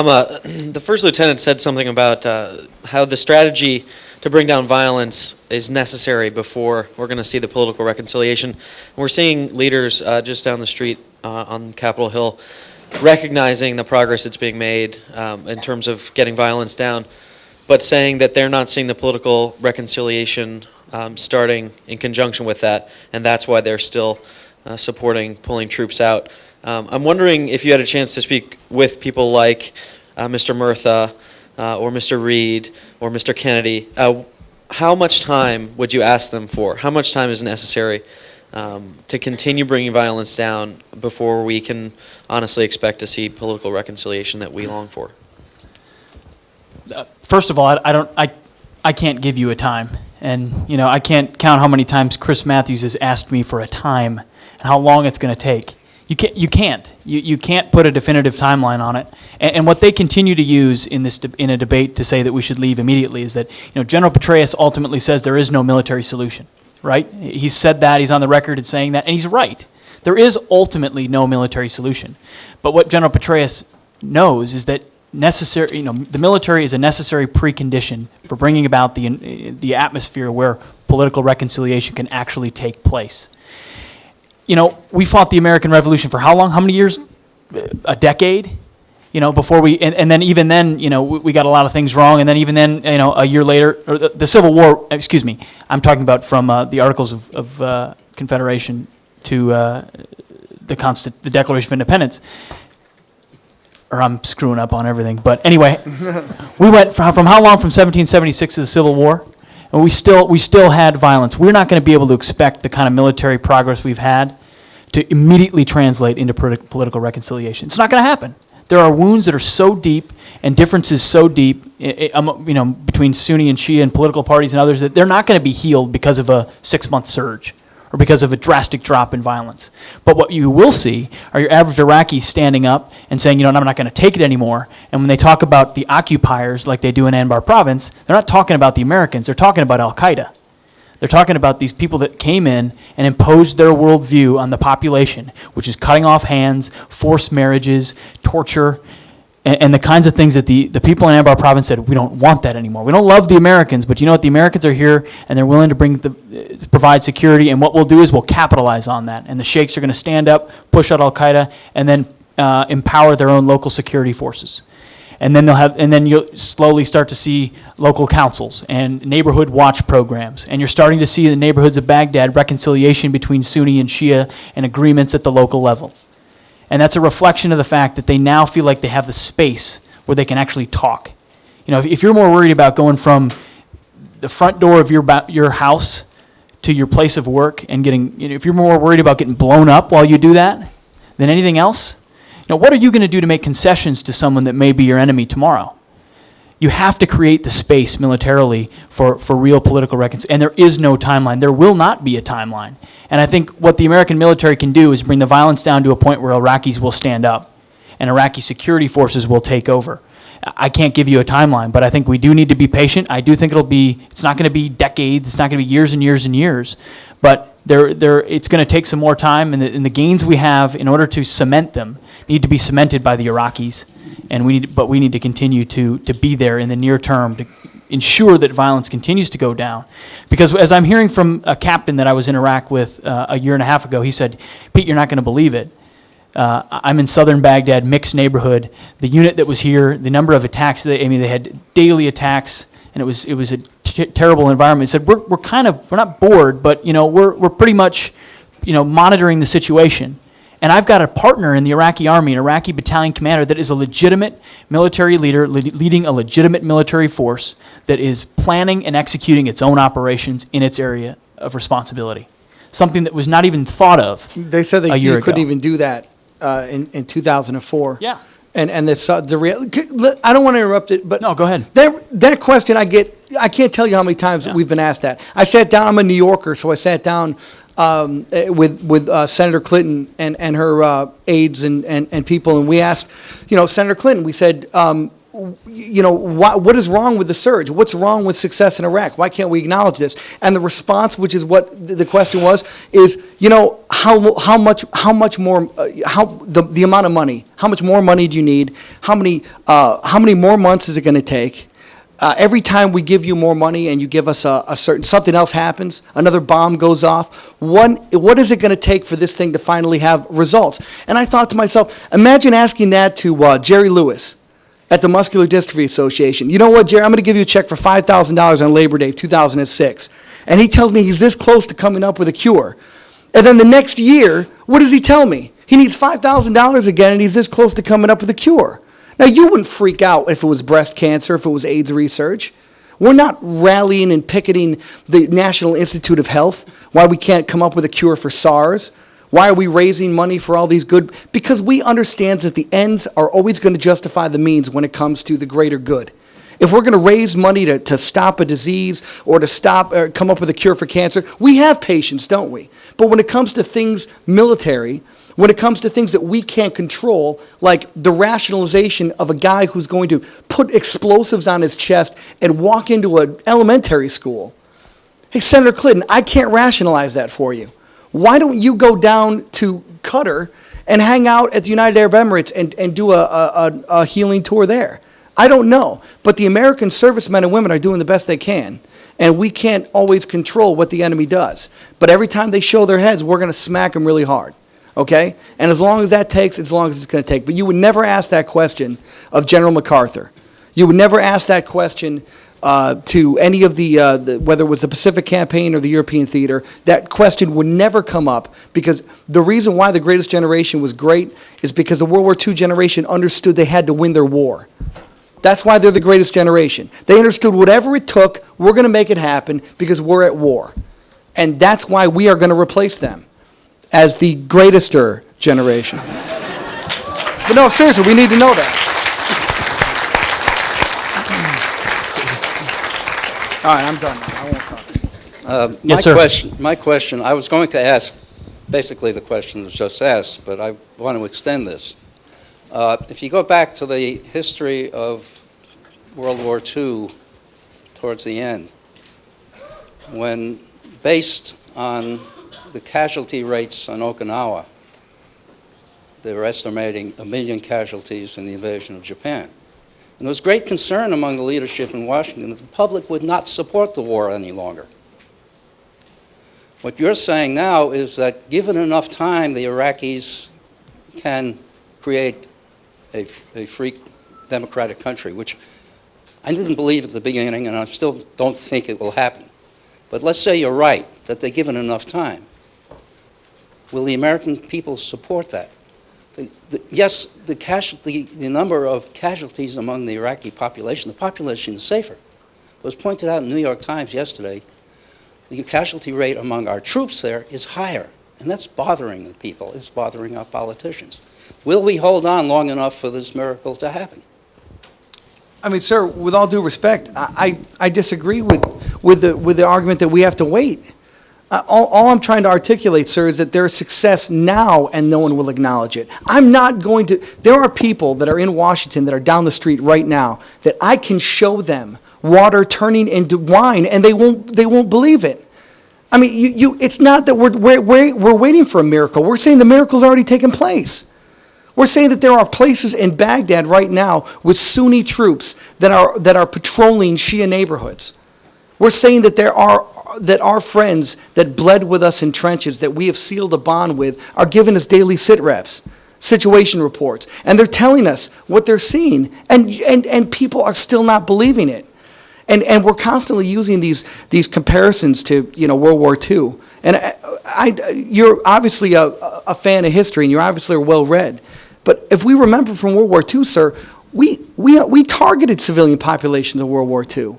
The first lieutenant said something about how the strategy to bring down violence is necessary before we're going to see the political reconciliation. And we're seeing leaders just down the street on Capitol Hill recognizing the progress that's being made in terms of getting violence down, but saying that they're not seeing the political reconciliation starting in conjunction with that, and that's why they're still supporting pulling troops out. I'm wondering if you had a chance to speak with people like Mr. Murtha or Mr. Reed or Mr. Kennedy. How much time would you ask them for? How much time is necessary to continue bringing violence down before we can honestly expect to see political reconciliation that we long for? First of all, I can't give you a time, and I can't count how many times Chris Matthews has asked me for a time and how long it's going to take. You can't put a definitive timeline on it. And what they continue to use in a debate to say that we should leave immediately is that General Petraeus ultimately says there is no military solution. Right? He's said that. He's on the record as saying that, and he's right. There is ultimately no military solution. But what General Petraeus knows is that the military is a necessary precondition for bringing about the atmosphere where political reconciliation can actually take place. We fought the American Revolution for how long? How many years? A decade? Before we, and then even then, we got a lot of things wrong, and then even then, a year later, or the Civil War, excuse me, I'm talking about from the Articles of Confederation to the Declaration of Independence, or I'm screwing up on everything, but anyway, we went from how long from 1776 to the Civil War, and we still had violence. We're not going to be able to expect the kind of military progress we've had to immediately translate into political reconciliation. It's not going to happen. There are wounds that are so deep and differences so deep, between Sunni and Shia and political parties and others that they're not going to be healed because of a 6-month surge or because of a drastic drop in violence. But what you will see are your average Iraqis standing up and saying, I'm not going to take it anymore. And when they talk about the occupiers like they do in Anbar province, they're not talking about the Americans. They're talking about Al-Qaeda. They're talking about these people that came in and imposed their worldview on the population, which is cutting off hands, forced marriages, torture, and the kinds of things that the people in Anbar province said, we don't want that anymore. We don't love the Americans, but you know what? The Americans are here, and they're willing to provide security, and what we'll do is we'll capitalize on that. And the sheikhs are going to stand up, push out Al-Qaeda, and then empower their own local security forces. And then you'll slowly start to see local councils and neighborhood watch programs. And you're starting to see in the neighborhoods of Baghdad reconciliation between Sunni and Shia and agreements at the local level. And that's a reflection of the fact that they now feel like they have the space where they can actually talk. If you're more worried about going from the front door of your house to your place of work and getting, if you're more worried about getting blown up while you do that than anything else, what are you going to do to make concessions to someone that may be your enemy tomorrow? You have to create the space militarily for real political reconciliation. And there is no timeline. There will not be a timeline. And I think what the American military can do is bring the violence down to a point where Iraqis will stand up and Iraqi security forces will take over. I can't give you a timeline, but I think we do need to be patient. I do think it's not going to be decades. It's not going to be years and years and years. But it's going to take some more time, and the gains we have in order to cement them need to be cemented by the Iraqis, and we need to continue to be there in the near term to ensure that violence continues to go down. Because as I'm hearing from a captain that I was in Iraq with a year and a half ago, he said, Pete, you're not going to believe it. I'm in southern Baghdad, mixed neighborhood. The unit that was here, the number of attacks, they had daily attacks, and it was a terrible environment. He said, we're not bored, but we're pretty much monitoring the situation. And I've got a partner in the Iraqi army, an Iraqi battalion commander that is a legitimate military leader, leading a legitimate military force that is planning and executing its own operations in its area of responsibility. Something that was not even thought of. They said that you couldn't ago. even do that in 2004. Yeah. And this, I don't want to interrupt it, but no, go ahead. That question I can't tell you how many times we've been asked that. I sat down. I'm a New Yorker, so I sat down with Senator Clinton and her aides and people, and we asked, Senator Clinton. We said, what is wrong with the surge? What's wrong with success in Iraq? Why can't we acknowledge this? And the response, which is what the question was, is, how much more, the amount of money, how much more money do you need? How many more months is it going to take? Every time we give you more money and you give us something else happens, another bomb goes off, what is it going to take for this thing to finally have results? And I thought to myself, imagine asking that to Jerry Lewis at the Muscular Dystrophy Association. You know what, Jerry, I'm going to give you a check for $5,000 on Labor Day 2006. And he tells me he's this close to coming up with a cure. And then the next year, what does he tell me? He needs $5,000 again, and he's this close to coming up with a cure. Now, you wouldn't freak out if it was breast cancer, if it was AIDS research. We're not rallying and picketing the National Institute of Health why we can't come up with a cure for SARS. Why are we raising money for all these good? Because we understand that the ends are always going to justify the means when it comes to the greater good. If we're going to raise money to stop a disease or to stop or come up with a cure for cancer, we have patience, don't we? But when it comes to things military, when it comes to things that we can't control, like the rationalization of a guy who's going to put explosives on his chest and walk into an elementary school. Hey, Senator Clinton, I can't rationalize that for you. Why don't you go down to Qatar and hang out at the United Arab Emirates and do a healing tour there? I don't know. But the American servicemen and women are doing the best they can. And we can't always control what the enemy does. But every time they show their heads, we're going to smack them really hard. Okay? And as long as that takes, as long as it's going to take. But you would never ask that question of General MacArthur. You would never ask that question to any of the whether it was the Pacific Campaign or the European Theater. That question would never come up, because the reason why the Greatest Generation was great is because the World War II generation understood they had to win their war. That's why they're the greatest generation. They understood whatever it took, we're going to make it happen because we're at war. And that's why we are going to replace them as the greatester generation. But no, seriously, we need to know that. All right, I'm done now. I won't talk. Yes, sir. My question, I was going to ask basically the question that was just asked, but I want to extend this. If you go back to the history of World War II towards the end, when based on the casualty rates on Okinawa, they were estimating 1 million casualties in the invasion of Japan. And there was great concern among the leadership in Washington that the public would not support the war any longer. What you're saying now is that given enough time, the Iraqis can create a free democratic country, which I didn't believe at the beginning, and I still don't think it will happen. But let's say you're right, that they're given enough time. Will the American people support that? Yes, the number of casualties among the Iraqi population, the population is safer. It was pointed out in the New York Times yesterday, the casualty rate among our troops there is higher, and that's bothering the people. It's bothering our politicians. Will we hold on long enough for this miracle to happen? I mean, sir, with all due respect, I disagree with the argument that we have to wait. All I'm trying to articulate, sir, is that there's success now and no one will acknowledge it. I'm not going to. There are people that are in Washington that are down the street right now that I can show them water turning into wine and they won't believe it. I mean, it's not that we're waiting for a miracle. We're saying the miracle's already taken place. We're saying that there are places in Baghdad right now with Sunni troops that are patrolling Shia neighborhoods. We're saying that our friends that bled with us in trenches, that we have sealed a bond with, are giving us daily sit reps, situation reports, and they're telling us what they're seeing, and people are still not believing it. And we're constantly using these comparisons to World War II. And you're obviously a fan of history, and you obviously are well read. But if we remember from World War II, sir, we targeted civilian populations in World War II.